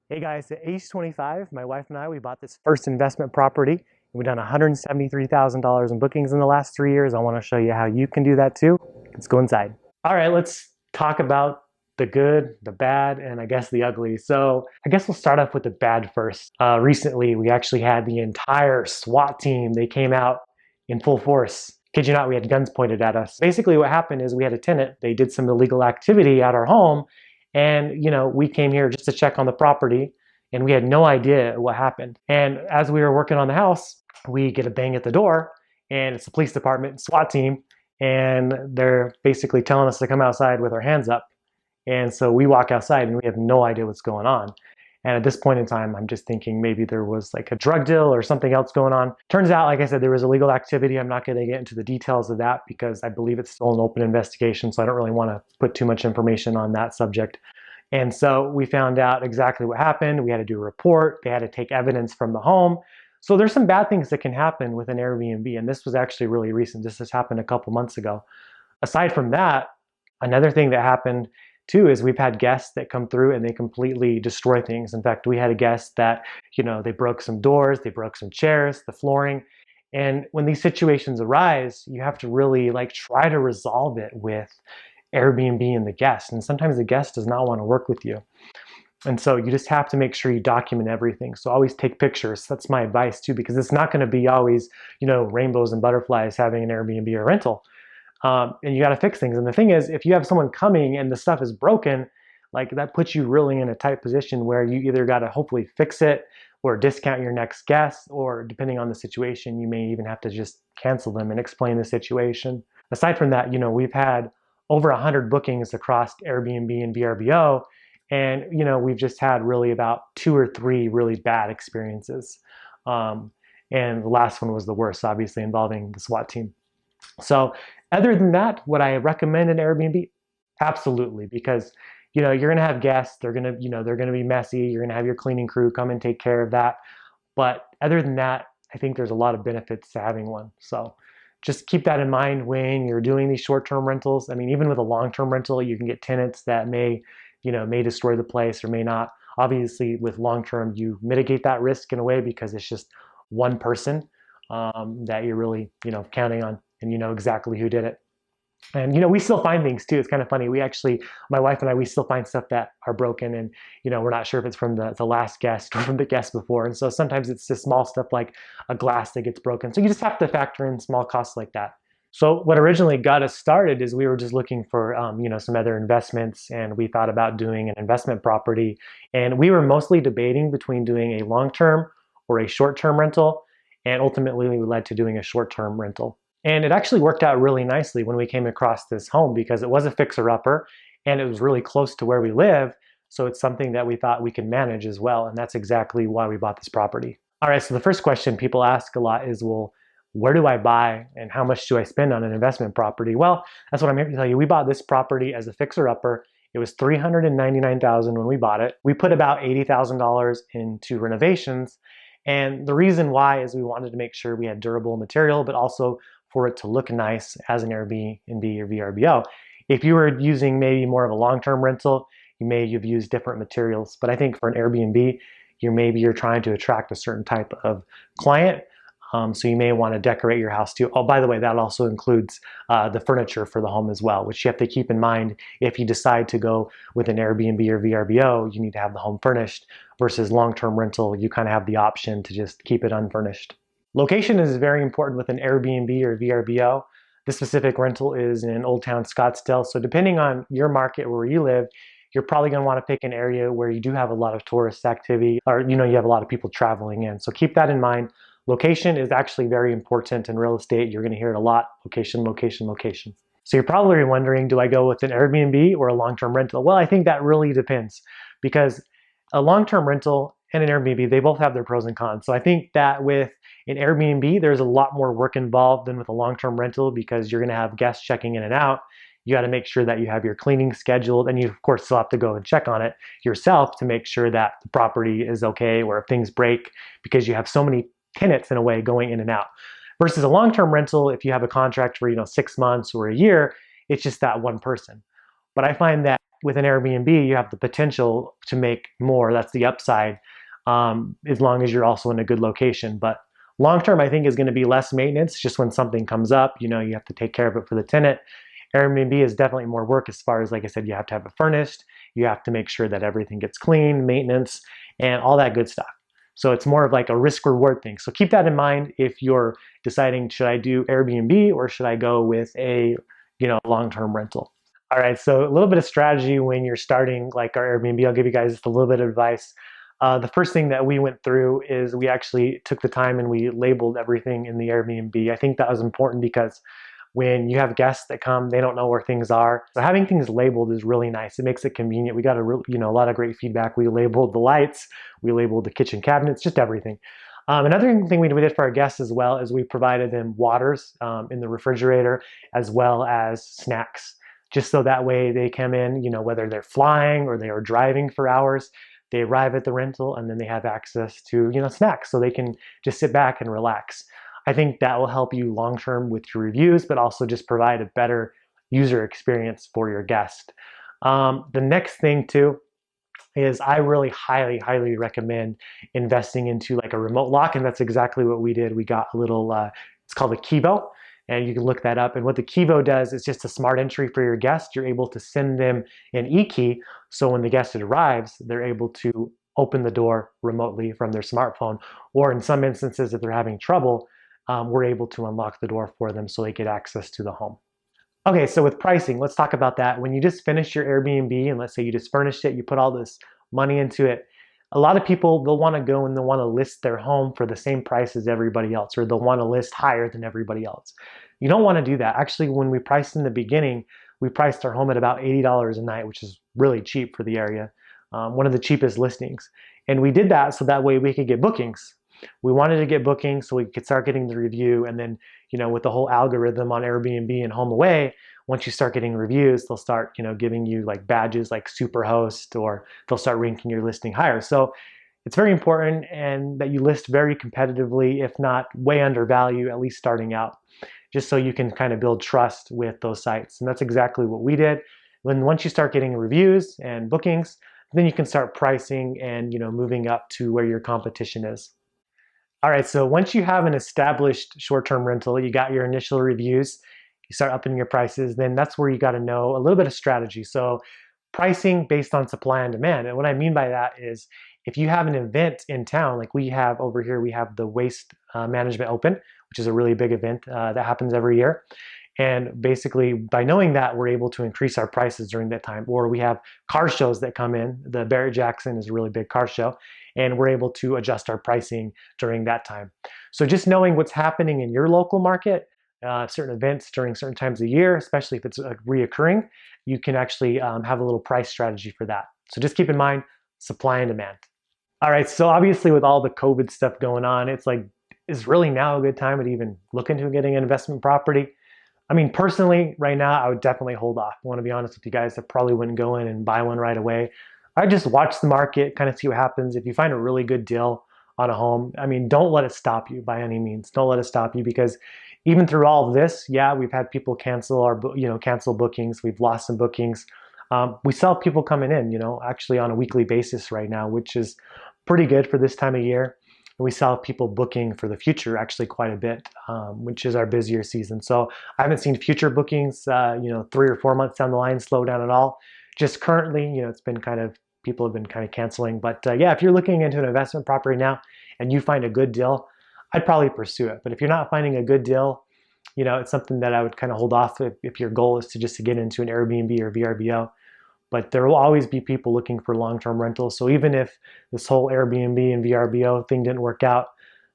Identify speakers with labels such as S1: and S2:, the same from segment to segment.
S1: Hey guys, at age 25, my wife and I, we bought this first investment property. We've done $173,000 in bookings in the last 3 years. I want to show you how you can do that too. Let's go inside. All right, let's talk about the good, the bad, and I guess the ugly. So I guess we'll start off with the bad first. Recently, we actually had the entire SWAT team. They came out in full force. Kid you not, we had guns pointed at us. Basically what happened is we had a tenant. They did some illegal activity at our home, and we came here just to check on the property, and we had no idea what happened. And as we were working on the house, we get a bang at the door, and it's the police department, SWAT team, and they're basically telling us to come outside with our hands up. And so we walk outside and we have no idea what's going on. And at this point in time, I'm just thinking maybe there was like a drug deal or something else going on. Turns out, like I said, there was illegal activity. I'm not going to get into the details of that because I believe it's still an open investigation. So I don't really want to put too much information on that subject. And so we found out exactly what happened. We had to do a report. They had to take evidence from the home. So there's some bad things that can happen with an Airbnb. And this was actually really recent. This has happened a couple months ago. Aside from that, another thing that happened too is we've had guests that come through and they completely destroy things. In fact, we had a guest that, they broke some doors, they broke some chairs, the flooring. And when these situations arise, you have to really try to resolve it with Airbnb and the guest. And sometimes the guest does not want to work with you. And so you just have to make sure you document everything. So always take pictures. That's my advice too, because it's not going to be always, rainbows and butterflies having an Airbnb or rental. And you got to fix things. And the thing is, if you have someone coming and the stuff is broken, that puts you really in a tight position where you either got to hopefully fix it or discount your next guest, or depending on the situation, you may even have to just cancel them and explain the situation. Aside from that, we've had over 100 bookings across Airbnb and VRBO. And, we've just had really about 2 or 3 really bad experiences. And the last one was the worst, obviously involving the SWAT team. So other than that, would I recommend an Airbnb? Absolutely, because you're going to have guests. They're going to they're going to be messy. You're going to have your cleaning crew come and take care of that. But other than that, I think there's a lot of benefits to having one. So just keep that in mind when you're doing these short-term rentals. I mean, even with a long-term rental, you can get tenants that may destroy the place or may not. Obviously, with long-term, you mitigate that risk in a way because it's just one person that you're really counting on, and you know exactly who did it. And we still find things too. It's kind of funny. We actually, my wife and I, we still find stuff that are broken, and we're not sure if it's from the last guest or from the guest before. And so sometimes it's just small stuff like a glass that gets broken. So you just have to factor in small costs like that. So what originally got us started is we were just looking for some other investments, and we thought about doing an investment property. And we were mostly debating between doing a long-term or a short-term rental, and ultimately we led to doing a short-term rental. And it actually worked out really nicely when we came across this home because it was a fixer-upper and it was really close to where we live. So it's something that we thought we could manage as well. And that's exactly why we bought this property. All right, so the first question people ask a lot is, well, where do I buy and how much do I spend on an investment property? Well, that's what I'm here to tell you. We bought this property as a fixer-upper. It was $399,000 when we bought it. We put about $80,000 into renovations. And the reason why is we wanted to make sure we had durable material, but also for it to look nice as an Airbnb or VRBO. If you were using maybe more of a long-term rental, you may have used different materials. But I think for an Airbnb, you're trying to attract a certain type of client. So you may want to decorate your house too. Oh, by the way, that also includes the furniture for the home as well, which you have to keep in mind. If you decide to go with an Airbnb or VRBO, you need to have the home furnished, versus long-term rental, you kind of have the option to just keep it unfurnished. Location is very important with an Airbnb or VRBO. This specific rental is in Old Town Scottsdale. So depending on your market where you live, you're probably going to want to pick an area where you do have a lot of tourist activity, or you have a lot of people traveling in. So keep that in mind. Location is actually very important in real estate. You're going to hear it a lot. Location, location, location. So you're probably wondering, do I go with an Airbnb or a long-term rental? Well, I think that really depends, because a long-term rental and an Airbnb, they both have their pros and cons. So I think that with an Airbnb, there's a lot more work involved than with a long-term rental, because you're going to have guests checking in and out. You got to make sure that you have your cleaning scheduled, and you of course still have to go and check on it yourself to make sure that the property is okay, or if things break, because you have so many tenants in a way going in and out. Versus a long-term rental, if you have a contract for 6 months or a year, it's just that one person. But I find that with an Airbnb, you have the potential to make more. That's the upside, as long as you're also in a good location. But long term, I think is going to be less maintenance. Just when something comes up, you have to take care of it for the tenant. Airbnb is definitely more work as far as, like I said, you have to have it furnished. You have to make sure that everything gets clean, maintenance, and all that good stuff. So it's more of like a risk reward thing. So keep that in mind if you're deciding, should I do Airbnb or should I go with a long-term rental? All right, so a little bit of strategy when you're starting like our Airbnb. I'll give you guys just a little bit of advice. The first thing that we went through is we actually took the time and we labeled everything in the Airbnb. I think that was important because when you have guests that come, they don't know where things are. So having things labeled is really nice. It makes it convenient. We got a lot of great feedback. We labeled the lights, we labeled the kitchen cabinets, just everything. Another thing we did for our guests as well is we provided them waters in the refrigerator as well as snacks, just so that way they come in, whether they're flying or they are driving for hours, they arrive at the rental and then they have access to, snacks so they can just sit back and relax. I think that will help you long term with your reviews, but also just provide a better user experience for your guest. The next thing too is I really highly, highly recommend investing into like a remote lock, and that's exactly what we did. We got a little, it's called a Kivo, and you can look that up. And what the Kivo does is just a smart entry for your guest. You're able to send them an e-key, so when the guest arrives, they're able to open the door remotely from their smartphone, or in some instances, if they're having trouble, we're able to unlock the door for them so they get access to the home. Okay, so with pricing, let's talk about that. When you just finish your Airbnb, and let's say you just furnished it, you put all this money into it, a lot of people, they'll want to go and they'll want to list their home for the same price as everybody else, or they'll want to list higher than everybody else. You don't want to do that. Actually, when we priced in the beginning, we priced our home at about $80 a night, which is really cheap for the area, one of the cheapest listings. And we did that so that way we could get bookings. We wanted to get bookings so we could start getting the review, and then with the whole algorithm on Airbnb and HomeAway, once you start getting reviews, they'll start giving you like badges like Superhost, or they'll start ranking your listing higher. So it's very important and that you list very competitively, if not way under value, at least starting out, just so you can kind of build trust with those sites. And that's exactly what we did. Then once you start getting reviews and bookings, then you can start pricing and moving up to where your competition is. All right, so once you have an established short-term rental, you got your initial reviews, you start upping your prices, then that's where you got to know a little bit of strategy. So pricing based on supply and demand. And what I mean by that is if you have an event in town, like we have over here, we have the Waste Management Open, which is a really big event that happens every year. And basically, by knowing that, we're able to increase our prices during that time. Or we have car shows that come in. The Barrett-Jackson is a really big car show, and we're able to adjust our pricing during that time. So just knowing what's happening in your local market, certain events during certain times of year, especially if it's reoccurring, you can actually have a little price strategy for that. So just keep in mind supply and demand. All right, so obviously with all the COVID stuff going on, it's like, is really now a good time to even look into getting an investment property? I mean, personally, right now, I would definitely hold off. I want to be honest with you guys. I probably wouldn't go in and buy one right away. I just watch the market, kind of see what happens. If you find a really good deal on a home, I mean, don't let it stop you by any means. Don't let it stop you, because even through all of this, yeah, we've had people cancel cancel bookings. We've lost some bookings. We still have people coming in, actually on a weekly basis right now, which is pretty good for this time of year. And we saw people booking for the future actually quite a bit, which is our busier season. So I haven't seen future bookings, 3 or 4 months down the line slow down at all. Just currently, it's been people have been kind of canceling. But yeah, if you're looking into an investment property now and you find a good deal, I'd probably pursue it. But if you're not finding a good deal, it's something that I would kind of hold off if your goal is to just to get into an Airbnb or VRBO. But there will always be people looking for long-term rentals. So even if this whole Airbnb and VRBO thing didn't work out,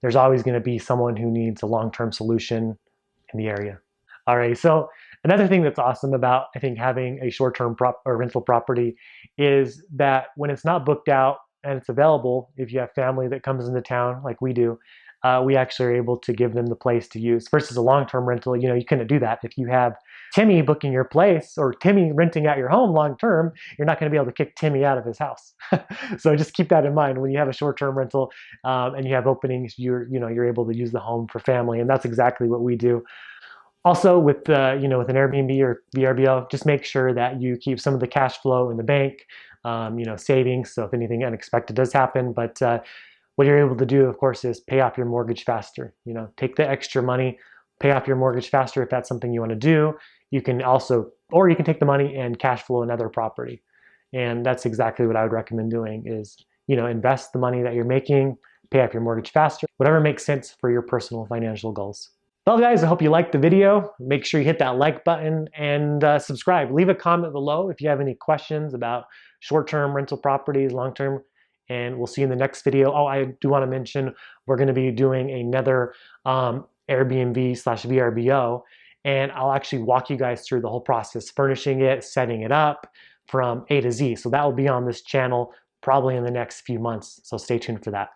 S1: there's always going to be someone who needs a long-term solution in the area. All right, so another thing that's awesome about, I think, having a short-term or rental property is that when it's not booked out and it's available, if you have family that comes into town like we do, we actually are able to give them the place to use. Versus a long-term rental, you couldn't do that. If you have Timmy booking your place or Timmy renting out your home long-term, you're not going to be able to kick Timmy out of his house. So just keep that in mind when you have a short-term rental and you have openings. You're able to use the home for family, and that's exactly what we do. Also, with with an Airbnb or VRBO, just make sure that you keep some of the cash flow in the bank, savings. So if anything unexpected does happen, but what you're able to do, of course, is pay off your mortgage faster. Take the extra money, pay off your mortgage faster if that's something you want to do. You can also, or you can take the money and cash flow another property. And that's exactly what I would recommend doing is, invest the money that you're making, pay off your mortgage faster, whatever makes sense for your personal financial goals. Well, guys, I hope you liked the video. Make sure you hit that like button and subscribe. Leave a comment below if you have any questions about short-term rental properties, long-term, and we'll see you in the next video. Oh, I do want to mention we're going to be doing another Airbnb/VRBO, and I'll actually walk you guys through the whole process, furnishing it, setting it up from A to Z. So that will be on this channel probably in the next few months. So stay tuned for that.